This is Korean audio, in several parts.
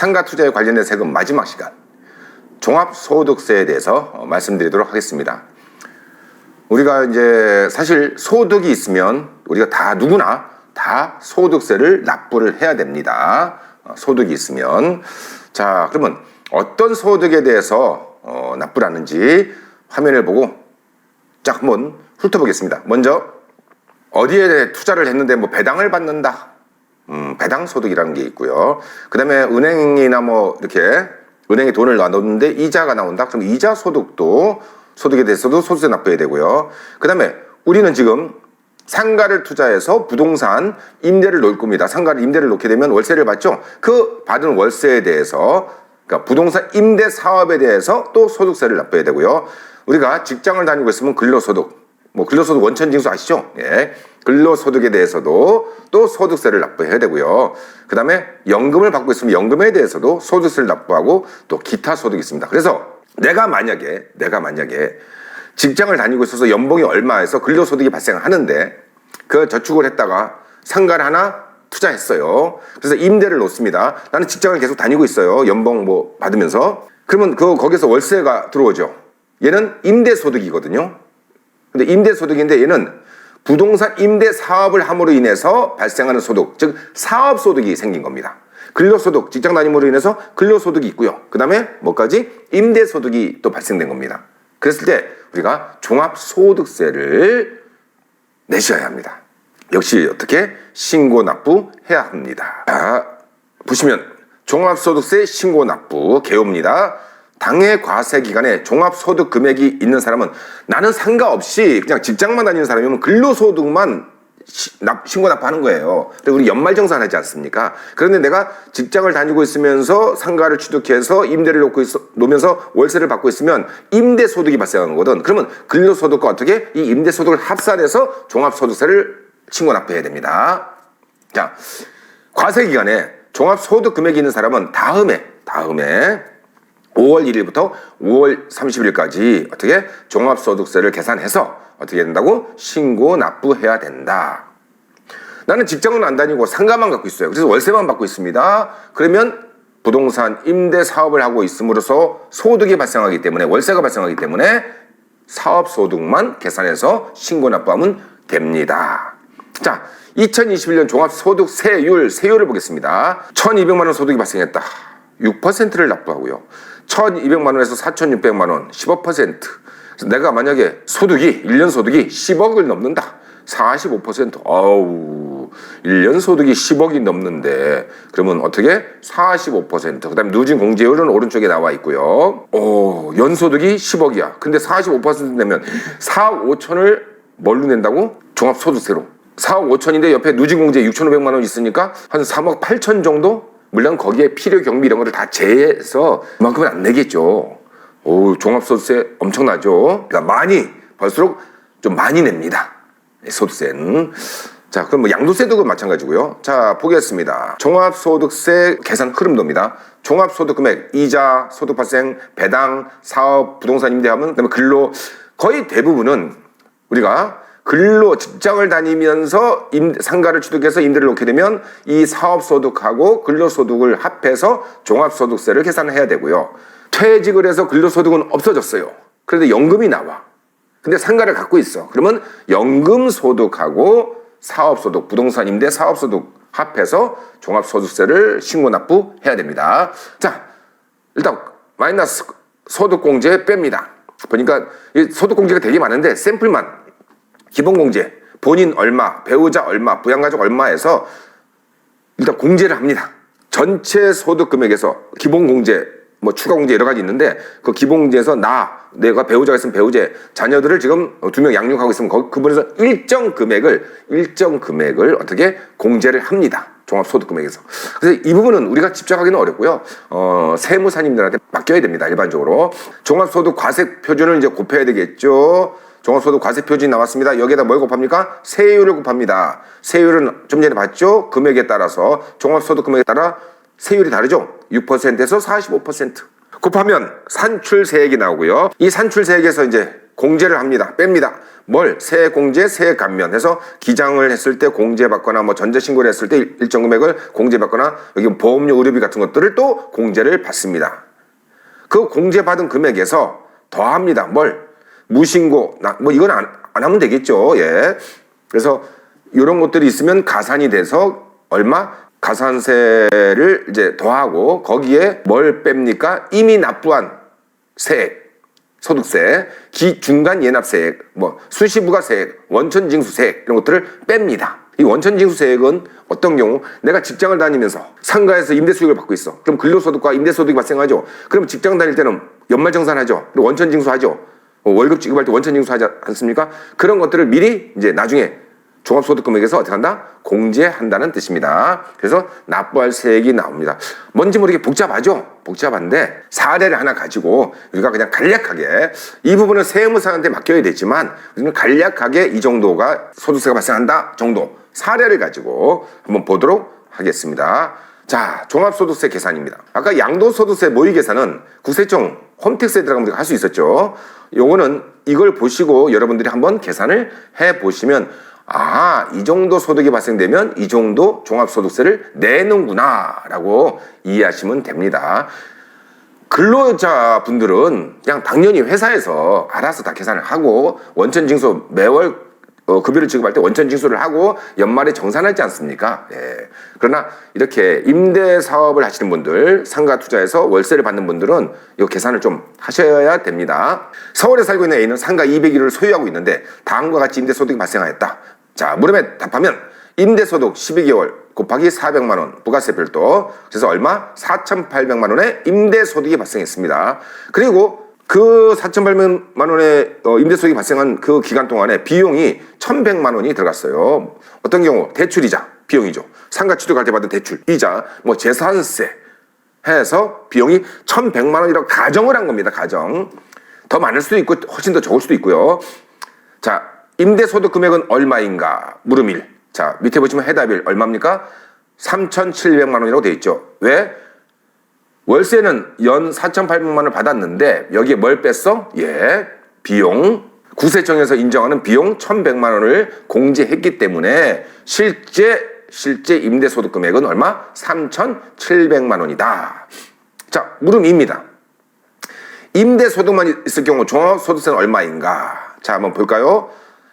상가 투자에 관련된 세금 마지막 시간, 종합소득세에 대해서 말씀드리도록 하겠습니다. 우리가 이제 사실 소득이 있으면 우리가 다 누구나 다 소득세를 납부를 해야 됩니다. 소득이 있으면. 자, 그러면 어떤 소득에 대해서 납부를 하는지 화면을 보고 쫙 한번 훑어보겠습니다. 먼저 어디에 투자를 했는데 뭐 배당을 받는다. 배당 소득이라는 게 있고요. 그 다음에 은행이나 뭐 이렇게 은행에 돈을 놔뒀는데 이자가 나온다. 그럼 이자 소득도 소득에 대해서도 소득세 납부해야 되고요. 그 다음에 우리는 지금 상가를 투자해서 부동산 임대를 놓을 겁니다. 상가를 임대를 놓게 되면 월세를 받죠. 그 받은 월세에 대해서 그러니까 부동산 임대 사업에 대해서 또 소득세를 납부해야 되고요. 우리가 직장을 다니고 있으면 근로소득, 뭐 근로소득 원천징수 아시죠? 예. 근로소득에 대해서도 또 소득세를 납부해야 되고요. 그 다음에 연금을 받고 있으면 연금에 대해서도 소득세를 납부하고 또 기타 소득이 있습니다. 그래서 내가 만약에 직장을 다니고 있어서 연봉이 얼마에서 근로소득이 발생하는데 그 저축을 했다가 상가를 하나 투자했어요. 그래서 임대를 놓습니다. 나는 직장을 계속 다니고 있어요. 연봉 뭐 받으면서. 그러면 거기서 월세가 들어오죠. 얘는 임대소득이거든요. 근데 임대소득인데 얘는 부동산 임대 사업을 함으로 인해서 발생하는 소득, 즉 사업소득이 생긴 겁니다. 근로소득, 직장 다님으로 인해서 근로소득이 있고요. 그 다음에 뭐까지? 임대소득이 또 발생된 겁니다. 그랬을 때 우리가 종합소득세를 내셔야 합니다. 역시 어떻게? 신고 납부해야 합니다. 자, 보시면 종합소득세 신고 납부 개요입니다. 당해 과세 기간에 종합소득 금액이 있는 사람은 나는 상관없이 그냥 직장만 다니는 사람이면 근로소득만 신고 납부하는 거예요. 우리 연말정산 하지 않습니까? 그런데 내가 직장을 다니고 있으면서 상가를 취득해서 임대를 놓으면서 월세를 받고 있으면 임대소득이 발생하는 거거든. 그러면 근로소득과 어떻게 이 임대소득을 합산해서 종합소득세를 신고 납부해야 됩니다. 자, 과세 기간에 종합소득 금액이 있는 사람은 다음에 5월 1일부터 5월 30일까지 어떻게 종합소득세를 계산해서 어떻게 된다고? 신고 납부해야 된다. 나는 직장은 안 다니고 상가만 갖고 있어요. 그래서 월세만 받고 있습니다. 그러면 부동산 임대 사업을 하고 있음으로써 소득이 발생하기 때문에 월세가 발생하기 때문에 사업소득만 계산해서 신고 납부하면 됩니다. 자, 2021년 종합소득세율, 세율을 보겠습니다. 1,200만 원 소득이 발생했다. 6%를 납부하고요. 1,200만 원에서 4,600만 원, 15%. 그래서 내가 만약에 1년 소득이 10억을 넘는다. 45%. 아우, 1년 소득이 10억이 넘는데, 그러면 어떻게? 45%. 그 다음에 누진 공제율은 오른쪽에 나와 있고요. 연소득이 10억이야. 근데 45% 내면 4억 5천을 뭘로 낸다고? 종합소득세로. 4억 5천인데 옆에 누진 공제 6,500만 원 있으니까 한 3억 8천 정도? 물론 거기에 필요 경비 이런 거를 다 제해서 그만큼은 안 내겠죠. 종합소득세 엄청나죠. 그러니까 많이 벌수록 좀 많이 냅니다. 소득세는. 자, 그럼 뭐 양도세도 마찬가지고요. 자, 보겠습니다. 종합소득세 계산 흐름도입니다. 종합소득 금액, 이자, 소득 발생, 배당, 사업, 부동산 임대하면 그다음에 근로 거의 대부분은 우리가 근로 직장을 다니면서 상가를 취득해서 임대를 놓게 되면 이 사업소득하고 근로소득을 합해서 종합소득세를 계산해야 되고요. 퇴직을 해서 근로소득은 없어졌어요. 그런데 연금이 나와. 근데 상가를 갖고 있어. 그러면 연금소득하고 사업소득, 부동산 임대 사업소득 합해서 종합소득세를 신고 납부해야 됩니다. 자, 일단 마이너스 소득공제 뺍니다. 보니까 이 소득공제가 되게 많은데 샘플만 기본공제, 본인 얼마, 배우자 얼마, 부양가족 얼마에서 일단 공제를 합니다. 전체 소득금액에서 기본공제, 뭐 추가공제 여러 가지 있는데 그 기본공제에서 내가 배우자가 있으면 배우자, 자녀들을 지금 2명 양육하고 있으면 그분에서 일정 금액을 어떻게 공제를 합니다. 종합소득금액에서. 그래서 이 부분은 우리가 집착하기는 어렵고요. 세무사님들한테 맡겨야 됩니다. 일반적으로. 종합소득 과세 표준을 이제 곱해야 되겠죠. 종합소득 과세 표준이 나왔습니다. 여기에다 뭘 곱합니까? 세율을 곱합니다. 세율은 좀 전에 봤죠? 금액에 따라서 종합소득 금액에 따라 세율이 다르죠? 6%에서 45%. 곱하면 산출세액이 나오고요. 이 산출세액에서 이제 공제를 합니다. 뺍니다. 뭘? 세액 공제, 세액 감면 해서 기장을 했을 때 공제받거나 뭐 전자신고를 했을 때 일정 금액을 공제받거나 여기 보험료 의료비 같은 것들을 또 공제를 받습니다. 그 공제받은 금액에서 더합니다. 뭘? 무신고, 뭐 이건 안 하면 되겠죠. 예. 그래서 이런 것들이 있으면 가산이 돼서 얼마? 가산세를 이제 더하고 거기에 뭘 뺍니까? 이미 납부한 세액, 소득세, 중간 예납세액, 뭐 수시부가세액, 원천징수세액 이런 것들을 뺍니다. 이 원천징수세액은 어떤 경우 내가 직장을 다니면서 상가에서 임대수익을 받고 있어. 그럼 근로소득과 임대소득이 발생하죠. 그럼 직장 다닐 때는 연말정산하죠. 그리고 원천징수하죠. 월급 지급할 때 원천징수하지 않습니까? 그런 것들을 미리 이제 나중에 종합소득금액에서 어떻게 한다? 공제한다는 뜻입니다. 그래서 납부할 세액이 나옵니다. 뭔지 모르게 복잡하죠? 복잡한데 사례를 하나 가지고 우리가 그냥 간략하게 이 부분은 세무사한테 맡겨야 되지만 우리는 간략하게 이 정도가 소득세가 발생한다 정도 사례를 가지고 한번 보도록 하겠습니다. 자, 종합소득세 계산입니다. 아까 양도소득세 모의 계산은 국세청 홈택스에 들어가면 우리가 할 수 있었죠. 요거는 이걸 보시고 여러분들이 한번 계산을 해보시면 이 정도 소득이 발생되면 이 정도 종합소득세를 내는구나 라고 이해하시면 됩니다. 근로자분들은 그냥 당연히 회사에서 알아서 다 계산을 하고 원천징수 매월 급여를 지급할 때 원천징수를 하고 연말에 정산하지 않습니까? 예. 그러나 이렇게 임대사업을 하시는 분들, 상가투자에서 월세를 받는 분들은 이 계산을 좀 하셔야 됩니다. 서울에 살고 있는 A는 상가 201호를 소유하고 있는데 다음과 같이 임대소득이 발생하였다. 자, 물음에 답하면 임대소득 12개월 곱하기 400만 원 부가세 별도 그래서 얼마? 4,800만 원의 임대소득이 발생했습니다. 그리고 그 4,800만 원의 임대소득이 발생한 그 기간 동안에 비용이 1,100만 원이 들어갔어요. 어떤 경우? 대출이자 비용이죠. 상가 취득할 때 받은 대출, 이자, 뭐 재산세 해서 비용이 1,100만 원이라고 가정을 한 겁니다. 가정. 더 많을 수도 있고 훨씬 더 적을 수도 있고요. 자, 임대소득 금액은 얼마인가? 물음 1. 자, 밑에 보시면 해답 1. 얼마입니까? 3,700만 원이라고 되어 있죠. 왜? 월세는 연 4,800만 원을 받았는데 여기에 뭘 뺐어? 예, 비용. 구세청에서 인정하는 비용 1,100만 원을 공제했기 때문에 실제 임대소득 금액은 얼마? 3,700만 원이다. 자, 물음 2입니다. 임대소득만 있을 경우 종합소득세는 얼마인가? 자, 한번 볼까요?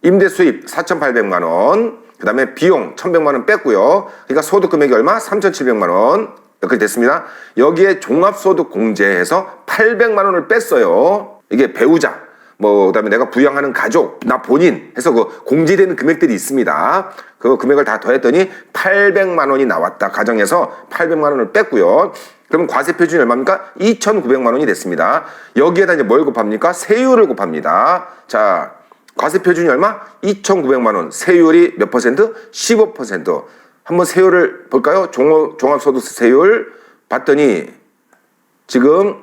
임대 수입 4,800만 원, 그 다음에 비용 1,100만 원 뺐고요. 그러니까 소득 금액이 얼마? 3,700만 원. 이렇게 됐습니다. 여기에 종합소득 공제해서 800만 원을 뺐어요. 이게 배우자, 뭐 그다음에 내가 부양하는 가족, 나 본인 해서 그 공제되는 금액들이 있습니다. 그 금액을 다 더했더니 800만 원이 나왔다. 가정에서 800만 원을 뺐고요. 그러면 과세 표준이 얼마입니까? 2,900만 원이 됐습니다. 여기에다 이제 뭘 곱합니까? 세율을 곱합니다. 자, 과세 표준이 얼마? 2,900만 원. 세율이 몇 퍼센트? 15%. 한번 세율을 볼까요? 종합소득세 세율 봤더니 지금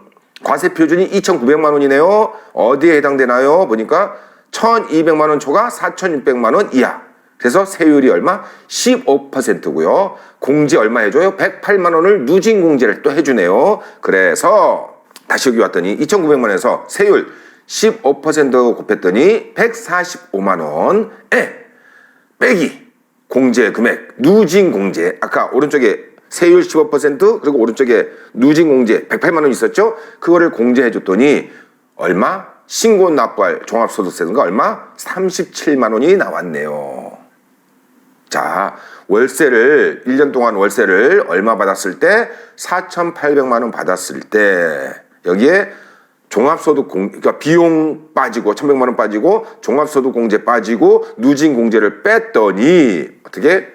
과세 표준이 2,900만 원이네요. 어디에 해당되나요? 보니까 1,200만 원 초과 4,600만 원 이하. 그래서 세율이 얼마? 15%고요. 공제 얼마 해줘요? 108만 원을 누진 공제를 또 해주네요. 그래서 다시 여기 왔더니 2,900만 원에서 세율 15% 곱했더니 145만 원에 빼기 공제 금액 누진 공제 아까 오른쪽에 세율 15% 그리고 오른쪽에 누진 공제 108만 원 있었죠? 그거를 공제해 줬더니 얼마? 신고 납부할 종합소득세가 얼마? 37만 원이 나왔네요. 자, 월세를 1년 동안 월세를 얼마 받았을 때 4,800만 원 받았을 때 여기에 종합소득 그러니까 비용 빠지고 1,100만 원 빠지고 종합소득 공제 빠지고 누진 공제를 뺐더니 어떻게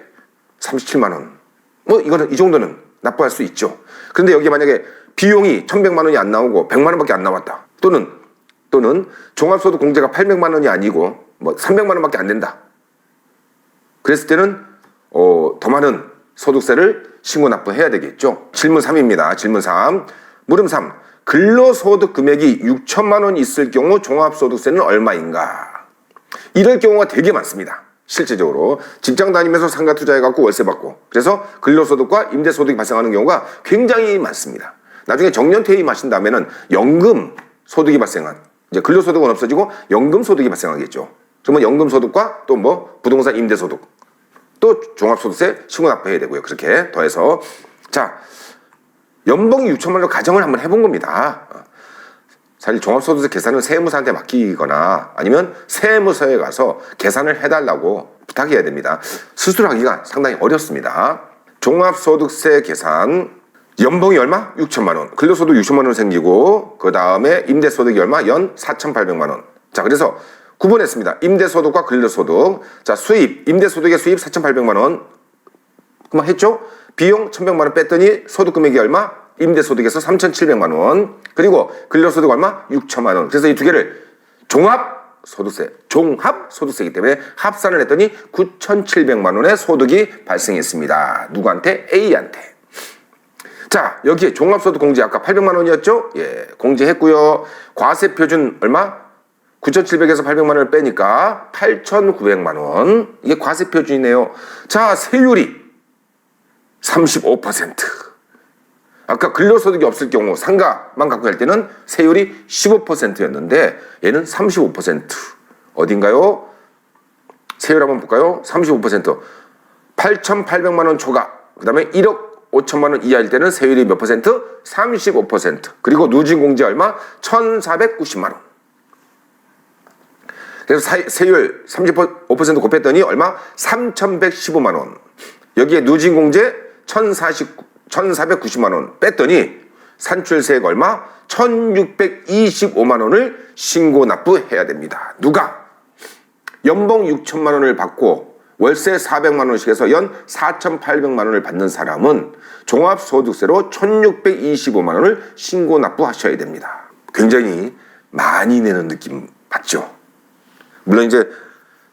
37만 원. 뭐 이거는 이 정도는 납부할 수 있죠. 그런데 여기 만약에 비용이 1,100만 원이 안 나오고 100만 원밖에 안 나왔다. 또는 종합소득 공제가 800만 원이 아니고 뭐 300만 원밖에 안 된다. 그랬을 때는 더 많은 소득세를 신고 납부해야 되겠죠. 질문 3입니다. 질문 3. 물음 3. 근로소득 금액이 6천만 원 있을 경우 종합소득세는 얼마인가? 이럴 경우가 되게 많습니다. 실제적으로 직장 다니면서 상가 투자해갖고 월세 받고 그래서 근로소득과 임대소득이 발생하는 경우가 굉장히 많습니다. 나중에 정년퇴임하신 다음에는 연금 소득이 발생한 이제 근로소득은 없어지고 연금소득이 발생하겠죠. 그러면 연금소득과 또 뭐 부동산 임대소득, 또 종합소득세 신고납부해야 되고요. 그렇게 더해서 자, 연봉이 6천만 원을 가정을 한번 해본 겁니다. 사실 종합소득세 계산은 세무사한테 맡기거나 아니면 세무서에 가서 계산을 해달라고 부탁해야 됩니다. 스스로 하기가 상당히 어렵습니다. 종합소득세 계산, 연봉이 얼마? 6천만 원. 근로소득 6천만 원 생기고 그 다음에 임대소득이 얼마? 연 4,800만 원. 자, 그래서 구분했습니다. 임대소득과 근로소득. 자, 수입, 임대소득의 수입 4,800만 원. 그만 했죠? 비용 1,100만 원 뺐더니 소득금액이 얼마? 임대소득에서 3,700만 원. 그리고 근로소득 얼마? 6천만 원. 그래서 이 두 개를 종합소득세이기 때문에 합산을 했더니 9,700만 원의 소득이 발생했습니다. 누구한테? A한테. 자, 여기에 종합소득 공제 아까 800만 원이었죠? 예, 공제했고요. 과세표준 얼마? 9,700에서 800만 원을 빼니까 8,900만 원. 이게 과세표준이네요. 자, 세율이 35%. 아까 근로소득이 없을 경우 상가만 갖고 갈 때는 세율이 15%였는데 얘는 35%. 어딘가요? 세율 한번 볼까요? 35%. 8,800만 원 초과. 그 다음에 1억 5천만 원 이하일 때는 세율이 몇 퍼센트? 35%. 그리고 누진공제 얼마? 1,490만 원. 그래서 세율 35% 곱했더니 얼마? 3,115만 원. 여기에 누진공제 1,490만 원 뺐더니 산출세액 얼마? 1,625만 원을 신고 납부해야 됩니다. 누가? 연봉 6천만 원을 받고 월세 400만 원씩 해서 연 4,800만 원을 받는 사람은 종합소득세로 1,625만 원을 신고 납부하셔야 됩니다. 굉장히 많이 내는 느낌 받죠? 물론 이제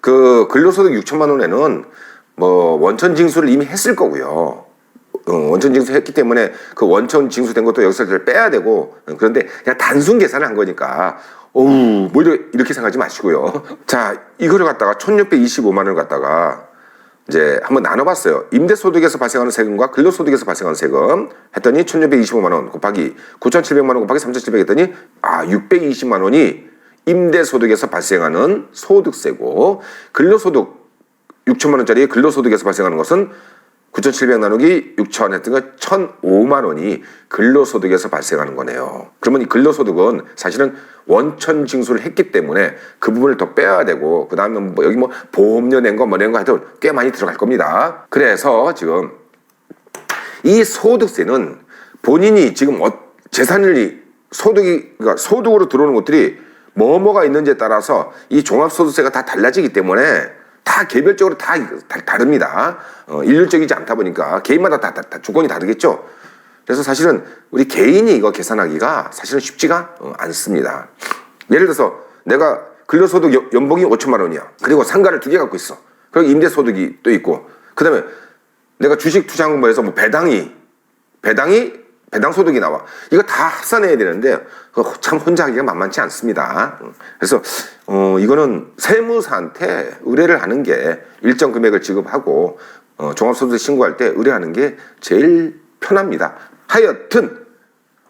그 근로소득 6천만 원에는 뭐 원천 징수를 이미 했을 거고요. 원천 징수했기 때문에 그 원천 징수된 것도 여기서 빼야 되고, 그런데 그냥 단순 계산을 한 거니까 어우 뭐 이렇게 생각하지 마시고요. 자, 이거를 갖다가 1,625만 원을 갖다가 이제 한번 나눠봤어요. 임대소득에서 발생하는 세금과 근로소득에서 발생하는 세금 했더니 1,625만 원 곱하기 9,700만 원 곱하기 3,700 했더니 620만 원이 임대소득에서 발생하는 소득세고, 근로소득 6천만 원짜리 근로소득에서 발생하는 것은 9,700 나누기 6천 했던 거 1,005만 원이 근로소득에서 발생하는 거네요. 그러면 이 근로소득은 사실은 원천 징수를 했기 때문에 그 부분을 더 빼야 되고, 그 다음에 뭐 여기 뭐 보험료 낸 거 뭐 낸 거 하여튼 꽤 많이 들어갈 겁니다. 그래서 지금 이 소득세는 본인이 지금 재산이 그러니까 소득으로 들어오는 것들이 뭐가 있는지에 따라서 이 종합소득세가 다 달라지기 때문에 다 개별적으로 다 다릅니다. 일률적이지 않다 보니까 개인마다 다 조건이 다르겠죠. 그래서 사실은 우리 개인이 이거 계산하기가 사실은 쉽지가 않습니다. 예를 들어서 내가 근로소득 연봉이 5천만 원이야. 그리고 상가를 2개 갖고 있어. 그리고 임대소득이 또 있고, 그 다음에 내가 주식 투자한 거에서 뭐 배당소득이 나와. 이거 다 합산해야 되는데 그거 참 혼자 하기가 만만치 않습니다. 그래서 이거는 세무사한테 의뢰를 하는 게 일정 금액을 지급하고 종합소득세 신고할 때 의뢰하는 게 제일 편합니다. 하여튼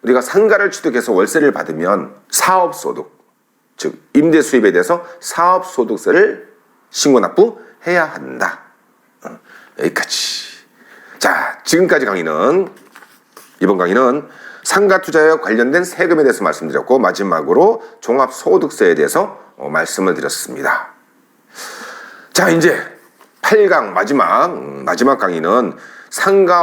우리가 상가를 취득해서 월세를 받으면 사업소득, 즉 임대수입에 대해서 사업소득세를 신고 납부해야 한다. 여기까지. 자, 지금까지 이번 강의는 상가 투자와 관련된 세금에 대해서 말씀드렸고, 마지막으로 종합소득세에 대해서 말씀을 드렸습니다. 자, 이제 8강 마지막 강의는 상가와